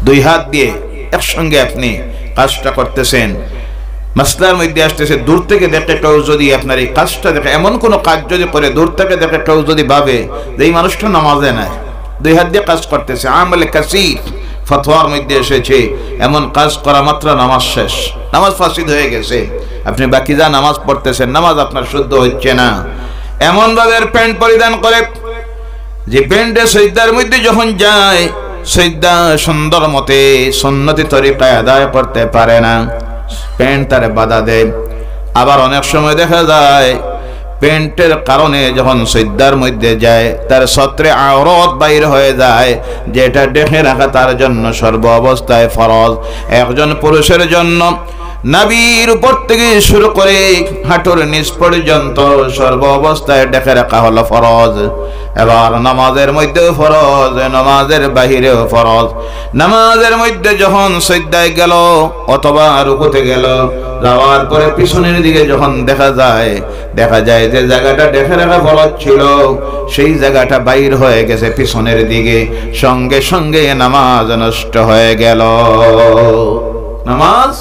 দুই হাত দিয়ে একসঙ্গে আপনি কাজটা করতেছেন, মাসলার মধ্যে আসতেছে, দূর থেকে দেখে কেউ যদি আপনার এই কাজটা দেখে, এমন কোনো কাজ যদি করে দূর থেকে দেখে কেউ যদি ভাবে যে এই মানুষটা নামাজে নাই, দুই হাত দিয়ে কাজ করতেছে, আমলে কাসীর ফতোয়ার মধ্যে এসেছে এমন কাজ করা মাত্র নামাজ শেষ, নামাজ ফাসিদ হয়ে গেছে। আপনি বাকি যা নামাজ পড়তেছেন নামাজ আপনার শুদ্ধ হচ্ছে না। এমন ভাবে প্যান্ট পরিধান করে যে প্যান্টে সিজদার মধ্যে যখন যায় সিজদা সুন্দর মতে সুন্নতি তরিকায় আদায় করতে পারে না, প্যান্ট তার বাধা দেয়। আবার অনেক সময় দেখা যায় প্যান্টের কারণে যখন সিজদার মধ্যে যায় তার সত্রে আওরাত বাইর হয়ে যায়, যেটা দেখে রাখা তার জন্য সর্ব অবস্থায় ফরজ। একজন পুরুষের জন্য নাভির উপর থেকে শুরু করে হাঁটুর নিচ পর্যন্ত সর্ব অবস্থায় দেখে রাখা হলো ফরজ। এবার নামাজের মধ্যেও ফরজ, নামাজের বাহিরেও ফরজ। নামাজের মধ্যে যখন সিজদায় গেল অথবা রুকুতে গেল, যাওয়ার পরে পিছনের দিকে যখন দেখা যায় যে জায়গাটা দেখে রাখা ফরজ ছিল সেই জায়গাটা বাইর হয়ে গেছে পিছনের দিকে, সঙ্গে সঙ্গে নামাজ নষ্ট হয়ে গেল, নামাজ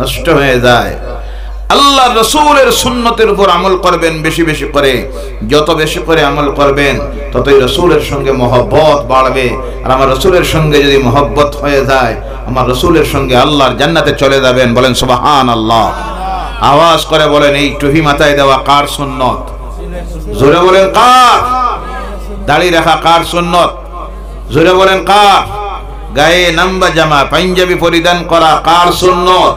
নষ্ট হয়ে যায়। আল্লাহ রসুলের সুন্নতের উপর আমল করবেন বেশি বেশি করে, যত বেশি করে আমল করবেন ততই রসুলের সঙ্গে মহব্বত বাড়বে। আর আমার রসুলের সঙ্গে যদি মহব্বত হয়ে যায় আমার রসুলের সঙ্গে আল্লাহর জান্নাতে চলে যাবেন। বলেন সুবহানাল্লাহ। আওয়াজ করে বলেন এই টুপি মাথায় দেওয়া কার সুন্নত? জোরে বলেন কার? দাড়ি রাখা কার সুন্নত? জোরে বলেন কার? গায়ে নাম্বা জামা পাঞ্জাবি পরিধান করা কার সুন্নত?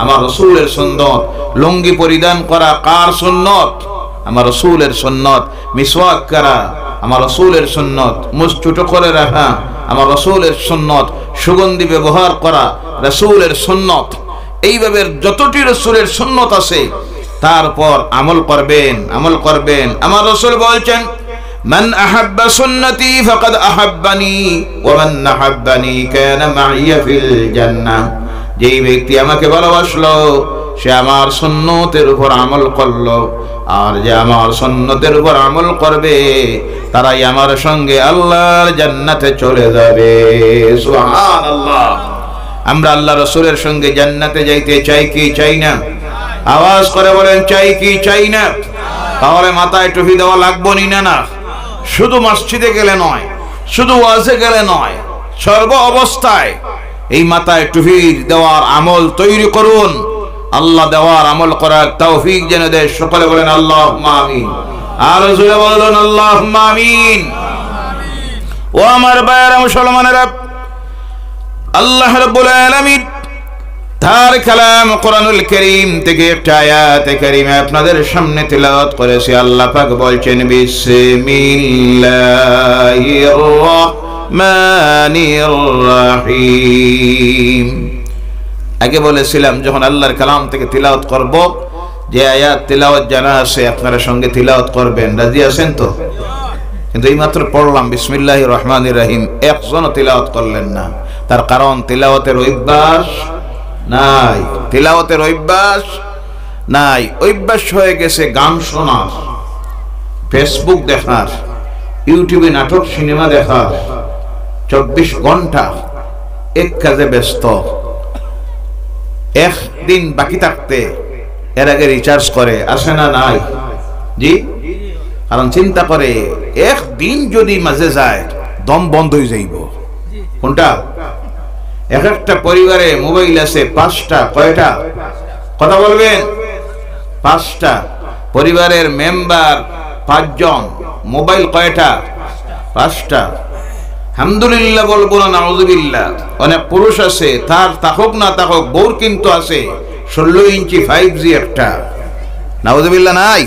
আমার রসুলের সুন্নত। লুঙ্গি পরিধান করা কার সুন্নত? আমার রসুলের সুন্নত। মিসওয়াক করা আমার রসুলের সুন্নত। মুখ ছোট করে রাখা আমার রসুলের সুন্নত। সুগন্ধি ব্যবহার করা রসুলের সুন্নত। এইভাবে যতটি রসুলের সুন্নত আছে তারপর আমল করবেন, আমল করবেন। আমার রসুল বলছেন মান আহাব্বা সুন্নতি ফাকাদ আহাব্বানি ওয়া মান আহাব্বানি কানা মাইয়া ফিল জান্নাহ। যেই ব্যক্তি আমাকে ভালোবাসলো সে আমার সুন্নতের উপর আমল করলো, আর যে আমার সুন্নতের উপর আমল করবে তারাই আমার সঙ্গে আল্লাহর জান্নাতে চলে যাবে। সুবহানাল্লাহ। আমরা আল্লাহ রাসূলের সঙ্গে জান্নাতে যাইতে চাই কি চাই না? আওয়াজ করে বলেন চাই কি চাই না? তাহলে মাথায় টুপি দেওয়া লাগবে না? শুধু মসজিদে গেলে নয়, শুধু ওয়াজে গেলে নয়, সর্ব অবস্থায় এই মাথায় টুপি দেওয়ার আমল তৈরি করুন। আল্লাহ দেওয়ার আমল করার তৌফিক যেন দেয়। সকলে বলেন আল্লাহুম্মা আমিন। আর জোরে বলুন আল্লাহুম্মা আমিন। ও আমার ভাইয়েরা মুসলমানেরা, আল্লাহ রাব্বুল আলামিন তার কালাম কোরআনুল কারীম থেকে একটা আয়াতে কারীমা আপনাদের সামনে তেলাওয়াত করেছি। আল্লাহ পাক বলছেন বিসমিল্লাহির রহমানির রহিম। আগে বলেছিলাম যখন আল্লাহর কালাম থেকে তিলাওয়াত করব, যে আয়াত তিলাওয়াত জানা আছে আপনারা সঙ্গে তিলাওয়াত করবেন। রাজি আছেন তো? কিন্তু এইমাত্র পড়লাম বিসমিল্লাহির রহমানির রহিম, একজনও তিলাওয়াত করলেন না। তার কারণ তিলাওয়াতের অভ্যাস নাই, তিলাওয়াতের অভ্যাস নাই। অভ্যাস হয়ে গেছে গান শোনার, ফেসবুক দেখার, ইউটিউবে নাটক সিনেমা দেখার। 24 ঘন্টা এক কাজে ব্যস্ত। একদিন বাকি থাকতে এর আগে রিচার্জ করে, আসে না? নাই জি। কারণ চিন্তা করে একদিন যদি মাঝে যায় দম বন্ধ হয়ে যাইব। কোনটা? এক একটা পরিবারে মোবাইল আছে 5টা। কয়টা? কথা বলবেন। 5টা পরিবারের মেম্বার 5 জন, মোবাইল কয়টা? 5টা। আলহামদুলিল্লাহ বলবো না নাউযুবিল্লাহ। অনেক পুরুষ আছে তার থাকুক না থাকুক বউর কিন্তু আছে 16 ইঞ্চি 5G একটা। নাউযুবিল্লাহ নাই?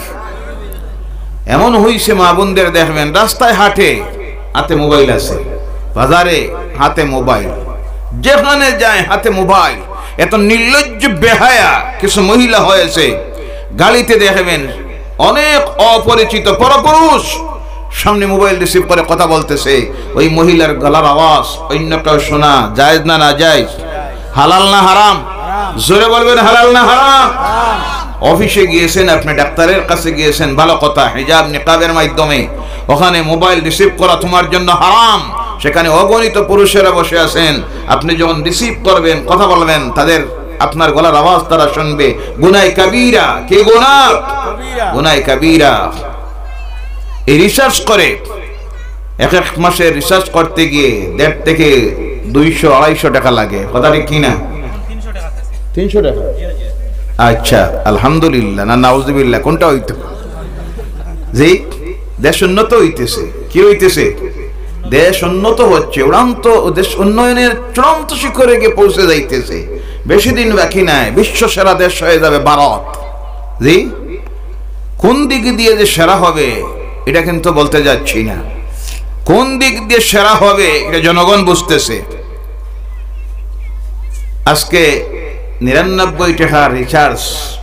এমন হইছে মা বোনদের দেখবেন রাস্তায় হাঁটে হাতে মোবাইল আছে, বাজারে হাতে মোবাইল, যেখানে যায় হাতে মোবাইল। এত নির্লজ্জ বেহায়া কিছু মহিলা হয়েছে। গাড়িতে দেখবেন অনেক অপরিচিত পরপুরুষ সামনে মোবাইল রিসিভ করে কথা বলতেছে। ওই মহিলার গলার আওয়াজ অন্য কেউ শোনা জায়েজ না না জায়েজ? হালাল না হারাম? জোরে বলবেন হালাল না হারাম? অফিসে গিয়েছেন আপনি, ডাক্তারের কাছে গিয়েছেন, ভালো কথা, হিজাব নিকাবের মাধ্যমে, ওখানে মোবাইল রিসিভ করা তোমার জন্য হারাম। সেখানে অগণিত পুরুষেরা বসে আছেন। আপনি যখন রিসিভ করবেন, কথা বলবেন, তাদের আপনার গলার আওয়াজ তারা শুনবে। গুনাহ কাবীরা, কি গুনাহ? গুনাহ কাবীরা। এই রিসার্চ করে এক এক মাসে রিসার্চ করতে গিয়ে 1.5 থেকে 200-250 টাকা লাগে। কথা ঠিক কিনা? 300 টাকা। আচ্ছা, আলহামদুলিল্লাহ না নাউজুবিল্লাহ, কোনটা হইতো? জি, দেশ উন্নত হইতেছে। কি হইতেছে? দেশ উন্নত হচ্ছে, দেশ উন্নয়নের চূড়ান্ত শিখরে গিয়ে পৌঁছে যাইতেছে। বেশি দিন বাকি নাই, বিশ্ব সেরা দেশ হয়ে যাবে ভারত। জি, কোন দিক দিয়ে যে সেরা হবে এটা কিন্তু বলতে যাচ্ছি না। কোন দিক দিয়ে সেরা হবে এটা জনগণ বুঝতেছে। আজকে 99 টাকার রিচার্জ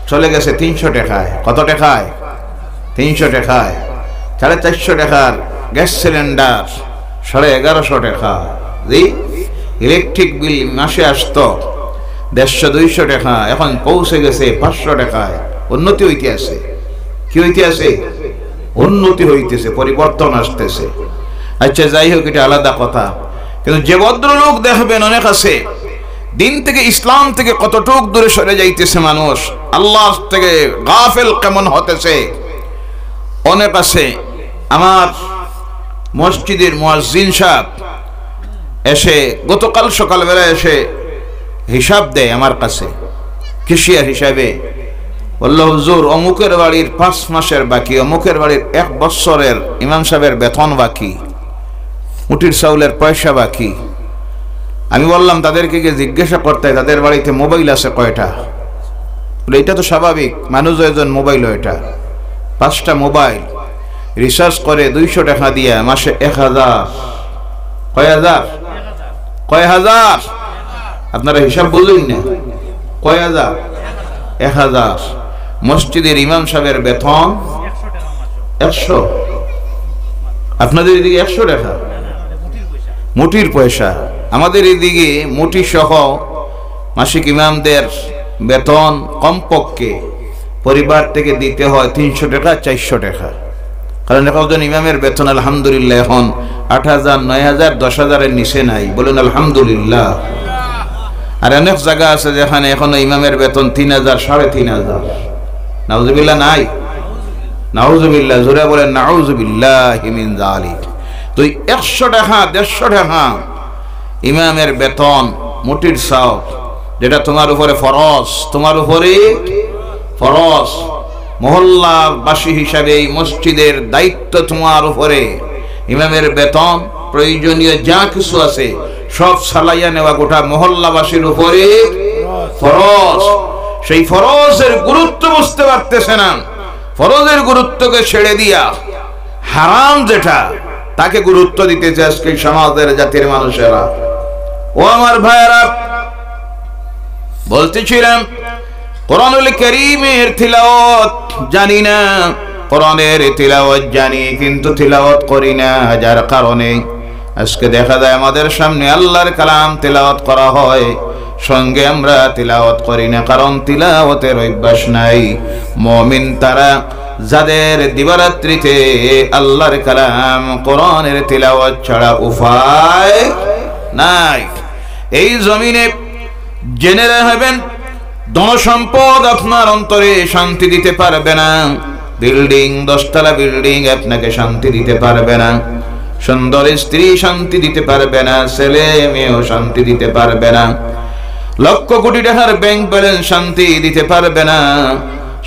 চলে গেছে 300 টাকায়। কত টাকায়? 300 টাকায়। 450 টাকার গ্যাস সিলিন্ডার 1150 টাকা। জি, ইলেকট্রিক বিল মাসে আসতো 150-200 টাকা, এখন পৌঁছে গেছে 500 টাকায়। উন্নতি হইতে আছে। কি হইতে আছে? উন্নতি হইতেছে, পরিবর্তন আসতেছে। আচ্ছা, যাই হোক, এটা আলাদা কথা। কিন্তু যে ভদ্রলোক দেখবেন অনেক আছে, দিন থেকে ইসলাম থেকে কতটুক দূরে সরে যাইতেছে মানুষ, আল্লাহ থেকে গাফেল কেমন হতেছে অনেক আছে। আমার মসজিদের মুয়াজ্জিন সাহেব এসে গতকাল সকালবেলা এসে হিসাব দেয় আমার কাছে, কেশিয়ার হিসাবে। বলল, হুজুর, অমুকের বাড়ির 5 মাসের বাকি, অমুকের বাড়ির 1 বছরের ইমাম সাহেবের বেতন বাকি, মুঠির চাউলের পয়সা বাকি। আমি বললাম তাদেরকে গিয়ে জিজ্ঞাসা করতে, তাদের বাড়িতে মোবাইল আছে কয়টা? বলে, এটা তো স্বাভাবিক, মানুষ একজন মোবাইল, এটা 5টা মোবাইল। রিচার্জ করে 200 টাকা দিয়ে মাসে 1000। কয় হাজার? কয় হাজার? আপনারা হিসাব বললেন না। কয় হাজার? 1000। মসজিদের ইমাম সাহেবের বেতন 100। আপনাদের এদিকে 100 টাকা মুঠির পয়সা। আমাদের এদিকে মুঠি সহ মাসিক ইমামদের বেতন কমপক্ষে পরিবার থেকে দিতে হয় 300 টাকা, 400 টাকা। কারণ একজন ইমামের বেতন আলহামদুলিল্লাহ এখন 8000, 9000, 10000-এর নিচে নাই। বলুন আলহামদুলিল্লাহ। আর অনেক জায়গা আছে যেখানে এখনো ইমামের বেতন 3000, 3500। নাউজুবিল্লাহ নাই? নাউজুবিল্লাহ, জোরে বলেন নাউজুবিল্লাহি মিন যালিক। তো 100 টাকা, 150 টাকা ইমামের বেতন, মুঠির চাউল, যেটা তোমার উপরে ফরজ, তোমার উপরে ফরজ। মহল্লাবাসী হিসাবে এই মসজিদের দায়িত্ব তোমার উপরে। ইমামের বেতন, প্রয়োজনীয় যা কিছু আছে সব সালাইয়া নেওয়া গোটা মহল্লাবাসীর উপরে ফরজ। সেই ফরজের গুরুত্ব বুঝতে পারতেছে না। ফরজের গুরুত্বকে ছেড়ে দিয়া হারাম যেটা, তাকে গুরুত্ব দিতেছে আজকে সমাজের জাতির মানুষেরা। ও আমার ভাইয়েরা, বলতেছিলাম কোরআনুল কারীমের তিলাওয়াত জানি না, কোরআনের তিলাওয়াত জানি কিন্তু তিলাওয়াত করি না। যার কারণে আজকে দেখা যায় আমাদের সামনে আল্লাহর কালাম তিলাওয়াত করা হয়, সঙ্গে আমরা তিলাওয়াত করি না, কারণ তিলাওয়াতের অভ্যাস নাই। মুমিন তারা যাদের দিবারাত্রিতে আল্লাহর কালাম কোরআনের তিলাওয়াত ছাড়া উপায় নাই। এই জমিনে জেনে রাখবেন, ধনসম্পদ আপনার অন্তরে শান্তি দিতে পারবে না। বিল্ডিং, 10 তলা বিল্ডিং আপনাকে শান্তি দিতে পারবে না। সুন্দর স্ত্রী শান্তি দিতে পারবে না, ছেলে মেয়েও শান্তি দিতে পারবে না। লক্ষ কোটি টাকার ব্যাংক ব্যালেন্স শান্তি দিতে পারবে না।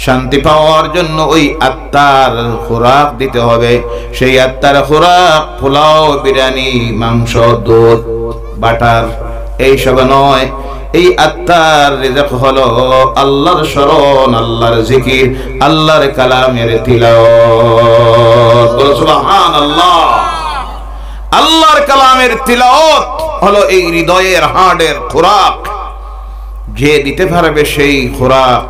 শান্তি পাওয়ার জন্য ওই আত্মার খোরাক দিতে হবে। সেই আত্মার খোরাক পোলাও, বিরিয়ানি, মাংস, দুধ, বাটার এইসব নয়। এই আত্মার রিজক হলো আল্লাহর শরণ, আল্লাহর জিকির, আল্লাহর কালামের তিলাওয়াত। বলো সুবহানাল্লাহ। আল্লাহর কালামের তিলাওয়াত হলো এই হৃদয়ের হাড়ের খোরাক। যে দিতে পারবে সেই খোরাক,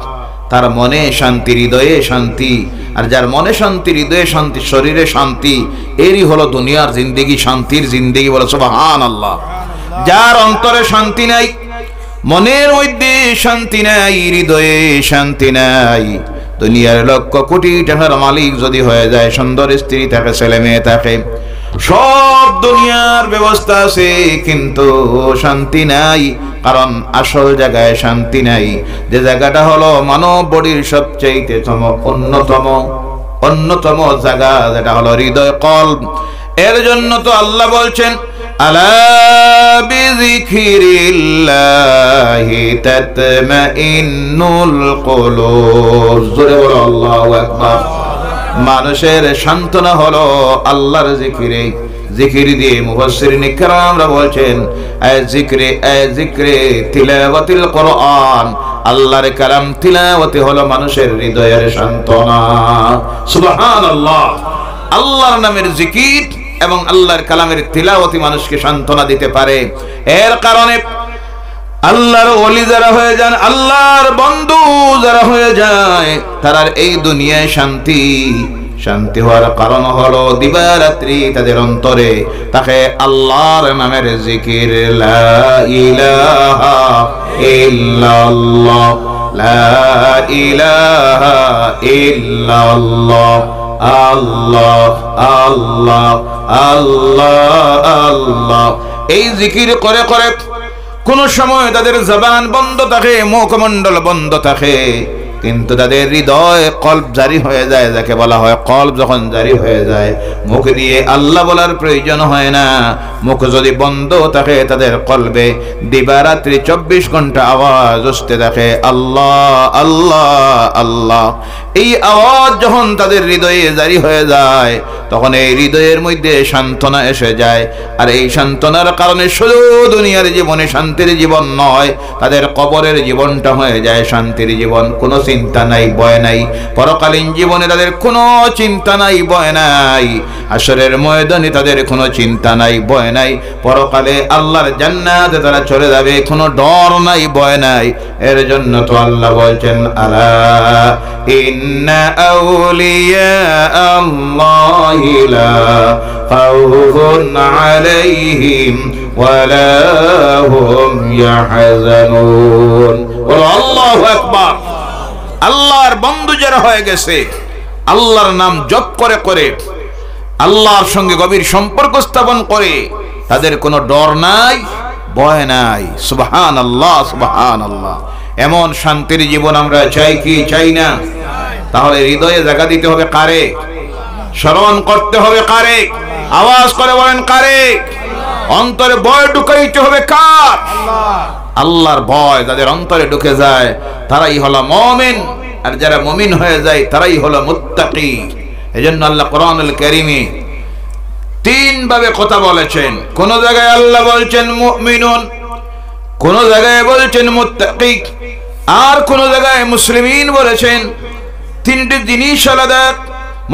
তার মনে শান্তি, হৃদয়ে শান্তি। আর যার মনে শান্তি, হৃদয়ে শান্তি, শরীরে শান্তি, এরই হলো দুনিয়ার জিন্দেগি, শান্তির জিন্দেগি। বলো সুবহানাল্লাহ। যার অন্তরে শান্তি নাই, মনের মধ্যে শান্তি নাই, হৃদয়ে শান্তি নাই, দুনিয়ার লক্ষ কোটি টাকার মালিক যদি হয়ে যায়, সুন্দর স্ত্রী থাকে, ছেলে মেয়ে থাকে, সব দুনিয়ার ব্যবস্থা আছে কিন্তু শান্তি নাই, কারণ আসল জায়গায় শান্তি নাই, যে জায়গাটা হলো মানব বডির সবচেয়ে অন্যতম জায়গা, যেটা হলো হৃদয়, কলব। এর জন্য তো আল্লাহ বলছেন আলা বিযিকরিল্লাহি তাতমাইন্নুল কুলুব। জোরে বলো আল্লাহু আকবার। মানুষের সান্ত্বনা হলো আল্লাহর জিকিরে। জিকির দিয়ে মুফাসসিরিন ইকরামরা বলছেন জিক্রে তিলাওয়াতিল কোরআন, আল্লাহর কালাম তিলাওয়াতি হলো মানুষের হৃদয়ের সান্ত্বনা। সুবহানাল্লাহ। আল্লাহর নামের জিকির এবং আল্লাহর কালামের তিলাওয়াতি মানুষকে সান্ত্বনা দিতে পারে। এর কারণে আল্লাহর ওলি যারা হয়ে যান, আল্লাহর বন্ধু যারা হয়ে যায়, তারা এই দুনিয়ায় শান্তি হওয়ার কারণ হলো দিবারাত্রি তাদের অন্তরে তাকে আল্লাহর নামের জিকির, লা ইলাহা ইল্লাল্লাহ, লা ইলাহা ইল্লাল্লাহ, আল্লাহ আল্লাহ আল্লাহ আল্লাহ। এই জিকির করে করে কোন সময় তাদের জবান বন্ধ থাকে, মুখমণ্ডল বন্ধ থাকে, কিন্তু তাদের হৃদয় কলব জারি হয়ে যায়, যাকে বলা হয় কলব। যখন জারি হয়ে যায়, মুখ দিয়ে আল্লাহ বলার প্রয়োজন হয় না। মুখ যদি বন্ধ থাকে, তাদের কলবে দিবারাত্রি 24 ঘন্টা আওয়াজ আসতে থাকে, আল্লাহ আল্লাহ আল্লাহ। এই আওয়াজ যখন তাদের হৃদয়ে জারি হয়ে যায়, তখন এই হৃদয়ের মধ্যে সান্ত্বনা এসে যায়। আর এই সান্ত্বনার কারণে শুধু দুনিয়ার জীবনে শান্তির জীবন নয়, তাদের কবরের জীবনটা হয়ে যায় শান্তির জীবন। কোনো চিন্তা নাই, ভয় নাই। পরকালীন জীবনে তাদের কোনো চিন্তা নাই, ভয় নাই। হাশরের ময়দানে তাদের কোনো চিন্তা নাই, ভয় নাই। পরকালে আল্লাহর জান্নাতে তারা চলে যাবে, কোনো ডর নাই, ভয় নাই। এর জন্য তো আল্লাহ বলছেন আলা ইন্না আউলিয়া আল্লাহি লা খাউফুন আলাইহিম ওয়ালা হুম ইয়াহজানুন। আল্লাহু আকবার। আল্লাহর বন্ধু যারা হয়ে গেছে, আল্লাহর নাম জপ করে করে আল্লাহর সঙ্গে গভীর সম্পর্ক স্থাপন করে, তাদের কোনো ডর নাই, ভয় নাই। সুবহানাল্লাহ সুবহানাল্লাহ। এমন শান্তির জীবন আমরা চাই কি চাই না? তাহলে হৃদয়ে জায়গা দিতে হবে কারে? স্মরণ করতে হবে কারে? আওয়াজ করে বলেন কারে? অন্তরে ভয় ঢুকাইতে হবে কার? আল্লাহর ভয় যাদের অন্তরে ঢুকে যায়, তারাই হলো মুমিন। আর যারা মুমিন হয়ে যায়, তারাই হলো মুত্তাকি। এজন্য আল্লাহ কোরআনুল কারীমে 3 ভাবে কথা বলেছেন। কোন জায়গায় আল্লাহ বলছেন মুমিনুন, কোন জায়গায় বলছেন মুত্তাকি, আর কোন জায়গায় মুসলিমিন বলেছেন। 3টি জিনিস আলাদা।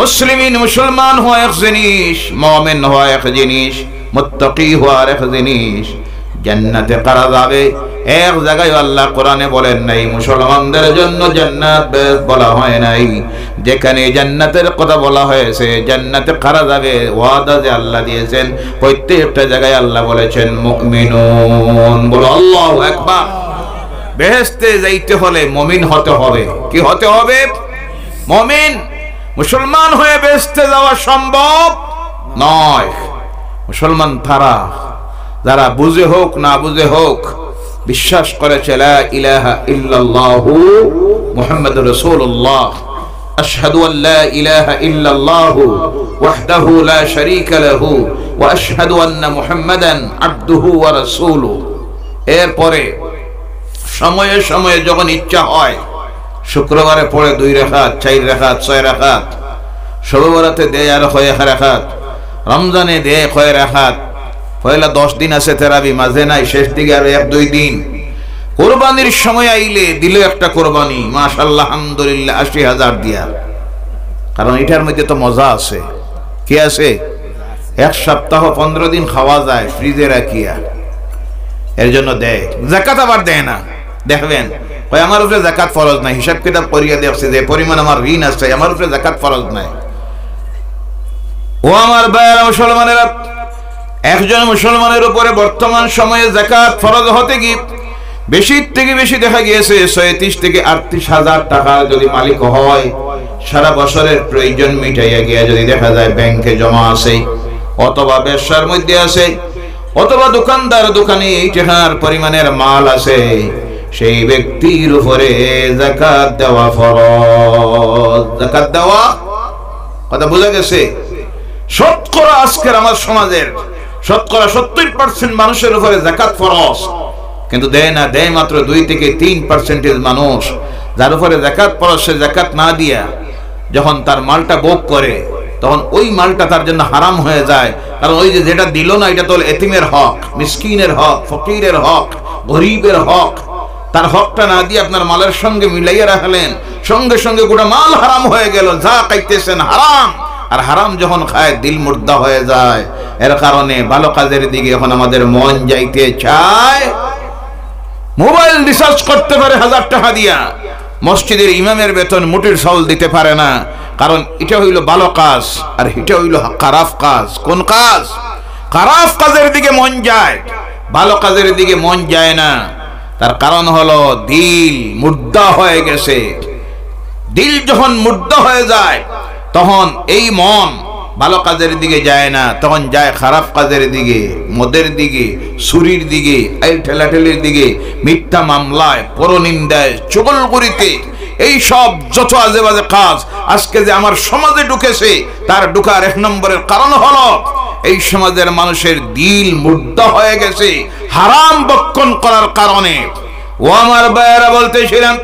মুসলিমিন মুসলমান হওয়া এক জিনিস, মুমিন হওয়া এক জিনিস, মুত্তাকি হওয়া এক জিনিস। জান্নাতে কারা যাবে? এক জায়গায় আল্লাহ কোরআনে বলেন নাই মুসলমানদের জন্য জান্নাত বলা হয় নাই। যেখানে জান্নাতের কথা বলা হয়েছে, জান্নাতে কারা যাবে ওয়াদা যে আল্লাহ দিয়েছেন, প্রত্যেকটা জায়গায় আল্লাহ বলেছেন মুমিনুন। বলো আল্লাহু আকবার। বেহেশতে যাইতে হলে মুমিন হতে হবে। কি হতে হবে? মুমিন। মুসলমান হয়ে বেহেশতে যাওয়া সম্ভব নয়। মুসলমান তারা যারা বুঝে হোক না বুঝে হোক বিশ্বাস করেছে লা ইলাহা ইল্লাল্লাহু মুহাম্মাদুর রাসূলুল্লাহ, আশহাদু আল লা ইলাহা ইল্লাল্লাহু ওয়াহদাহু লা শারীকা লাহু ওয়া আশহাদু আন্না মুহাম্মাদান আবদুহু ওয়া রাসূলুহু। এরপরে সময়ে সময়ে যখন ইচ্ছা হয়, শুক্রবারে পড়ে 2 রাকাত, 4 রাকাত, 6 রাকাত, শবে বরাতে দেয় আর 1 রাকাত, রমজানে দেয় 1 রাকাত। পয়লা 10 দিন আছে তেরাবি, মাঝে নাই, শেষ দিকে আর 1-2 দিন। কোরবানির সময় আইলে দিল একটা কোরবানি, মাশাআল্লাহ আলহামদুলিল্লাহ 80,000 দিয়া। কারণ এটার মধ্যে তো মজা আছে। কি আছে? 1 সপ্তাহ 15 দিন খাওয়া যায় ফ্রিজে রাখিয়া। এর জন্য দেয়। যাকাত আবার দেয় না। দেখবেন কয় আমার উপরে যাকাত ফরজ নাই, হিসাব কিতাব করিয়া দেখছে যে পরিমাণ আমার ঋণ আছে, আমার উপরে যাকাত ফরজ নাই। ও আমার ভাইয়েরা মুসলমানেরা, একজন মুসলমানের উপরে বর্তমান সময়ে যাকাত ফরজ হতে গিয়ে বেশি থেকে বেশি দেখা গিয়েছে 37 থেকে 38,000 টাকার যদি মালিক হয়, সারা বছরের প্রয়োজন মিটাইয়া গিয়া যদি দেখা যায় ব্যাংকে জমা আছে অথবা ব্যবসার মধ্যে আছে, অথবা দোকানদার দোকানে এই টাকার পরিমাণের মাল আছে, সেই ব্যক্তির উপরে যাকাত দেওয়া ফরজ। যাকাত দেওয়া, কথা বোঝা গেছে? শতকরা আজকের আমার সমাজের শতকরা 70% মানুষের উপরে যাকাত ফরজ, কিন্তু দেয় না, দেয় মাত্র 2 থেকে 3% মানুষ। যার উপরে যাকাত ফরজ সে যাকাত না দিয়া যখন তার মালটা ভোগ করে, তখন ওই মালটা তার জন্য হারাম হয়ে যায়। কারণ ওই যে যেটা দিল না, এটা তো এতিমের হক, মিসকিনের হক, ফকিরের হক, গরিবের হক। তার হকটা না দিয়ে আপনার মালের সঙ্গে মিলাইয়া রাখলেন, সঙ্গে সঙ্গে গোটা মাল হারাম হয়ে গেল। যা খাইতেছেন হারাম, আর হারাম যখন খায় দিল মুর্দা হয়ে যায়। এর কারণে ভালো কাজের দিকে এখন আমাদের মন যাইতে চায়। মোবাইল রিচার্জ করতে পারে 1000 টাকা দিয়া, মসজিদের ইমামের বেতন মুটির চাউল দিতে পারে না। কারণ এটা হইল ভালো কাজ, আর এটা হইল খারাপ কাজ। কোন কাজ? খারাপ কাজের দিকে মন যায়, ভালো কাজের দিকে মন যায় না। তার কারণ হলো দিল মুর্দা হয়ে গেছে। দিল যখন মুর্দা হয়ে যায়, তখন এই মন ভালো কাজের দিকে যায় না, তখন যায় খারাপ কাজের দিকে, মদের দিকে, চুরির দিকে, এই ঠেলাঠেলির দিকে, মিথ্যা মামলায়, পরনিন্দায়, চুগলখড়িতে, এই সব যত আজে বাজে কাজ আজকে যে আমার সমাজে ঢুকেছে, তার ঢুকার 1 নম্বরের কারণ হলো এই সমাজের মানুষের দিল মুর্দা হয়ে গেছে হারাম বক্ষণ করার কারণে। ও আমার ভাইয়েরা, বলতেছিলাম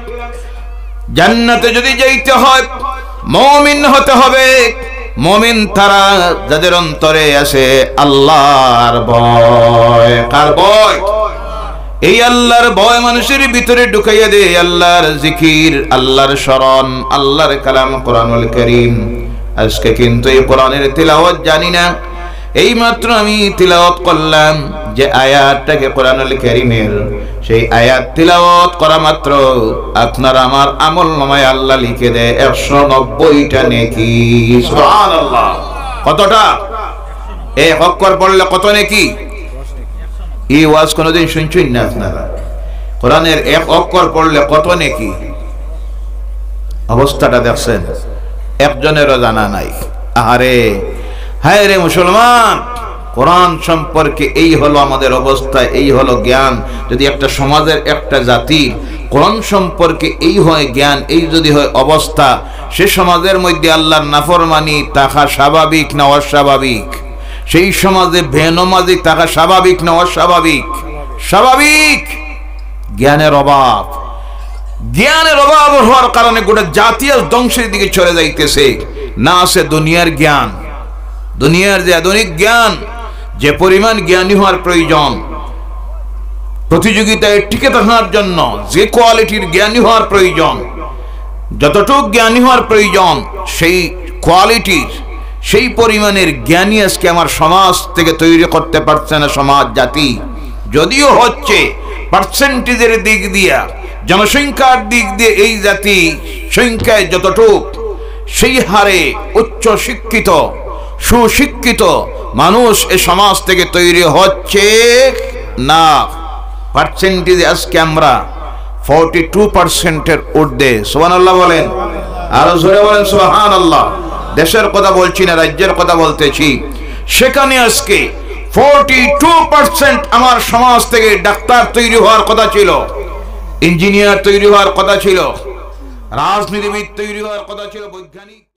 জান্নাতে যদি যাইতে হয় মুমিন হতে হবে। মুমিন তারা যাদের অন্তরে আছে আল্লাহর ভয়। কার ভয়? এই আল্লাহর ভয় মানুষের ভিতরে ঢুকাইয়া দে আল্লাহর জিকির, আল্লাহর স্মরণ, আল্লাহর কালাম কোরআনুল কারীম। আজকে কিন্তু এই কোরআনের তিলাওয়াত জানি না। এই মাত্র আমি তিলাওয়াত করলাম যে আয়াতটাকে কোরআনুল কারীমের, সেই আয়াত তিলাওয়াত করা মাত্র আপনার আমার আমলনামায় আল্লাহ লিখে দেয় 190টা নেকি। সুবহানাল্লাহ। কতটা? এক অক্ষর পড়লে কত নেকি? এই ওয়াজ কোনদিন শুনছেন না আপনারা? কোরআনের এক অক্ষর পড়লে কত নেকি? অবস্থাটা দেখছেন? একজনেরও জানা নাই। আহারে, হায় রে মুসলমান, কোরআন সম্পর্কে এই হলো আমাদের অবস্থা, এই হলো জ্ঞান। যদি একটা সমাজের, একটা জাতির কোরআন সম্পর্কে এই হয় জ্ঞান, এই যদি হয় অবস্থা, সে সমাজের মধ্যে আল্লাহর নাফরমানি থাকা স্বাভাবিক না অস্বাভাবিক? সেই সমাজে বেনমাজি থাকা স্বাভাবিক না অস্বাভাবিক? স্বাভাবিক। জ্ঞানের অভাব, জ্ঞানের অভাব হওয়ার কারণে গোটা জাতি ধ্বংসের দিকে চলে যাইতেছে। না আছে দুনিয়ার জ্ঞান, দুনিয়ার যে আধুনিক জ্ঞান, যে পরিমাণ জ্ঞানী হওয়ার প্রয়োজন, প্রতিযোগিতায় টিকে থাকার জন্য যে কোয়ালিটির জ্ঞানী হওয়ার প্রয়োজন, যতটুকু জ্ঞানী হওয়ার প্রয়োজন, সেই কোয়ালিটির, সেই পরিমাণের জ্ঞানী আজকে আমার সমাজ থেকে তৈরি করতে পারছে না সমাজ, জাতি। যদিও হচ্ছে পার্সেন্টেজের দিক দিয়া, জনসংখ্যার দিক দিয়ে এই জাতি সংখ্যায় যতটুক, সেই হারে উচ্চ শিক্ষিত, সুশিক্ষিত মানুষ এ সমাজ থেকে তৈরি হচ্ছে না। পার্সেন্টেজ আজকে আমরা 42%-এর ঊর্ধ্বে। সুবহানাল্লাহ বলেন, আরো জোরে বলেন সুবহানাল্লাহ। দেশের কথা বলছি না, রাজ্যের কথা বলতেছি। সেখানে আজকে 42% আমার সমাজ থেকে ডাক্তার তৈরি হওয়ার কথা ছিল, ইঞ্জিনিয়ার তৈরি হওয়ার কথা ছিল, রাজনীতিবিদ তৈরি হওয়ার কথা ছিল, বৈজ্ঞানিক।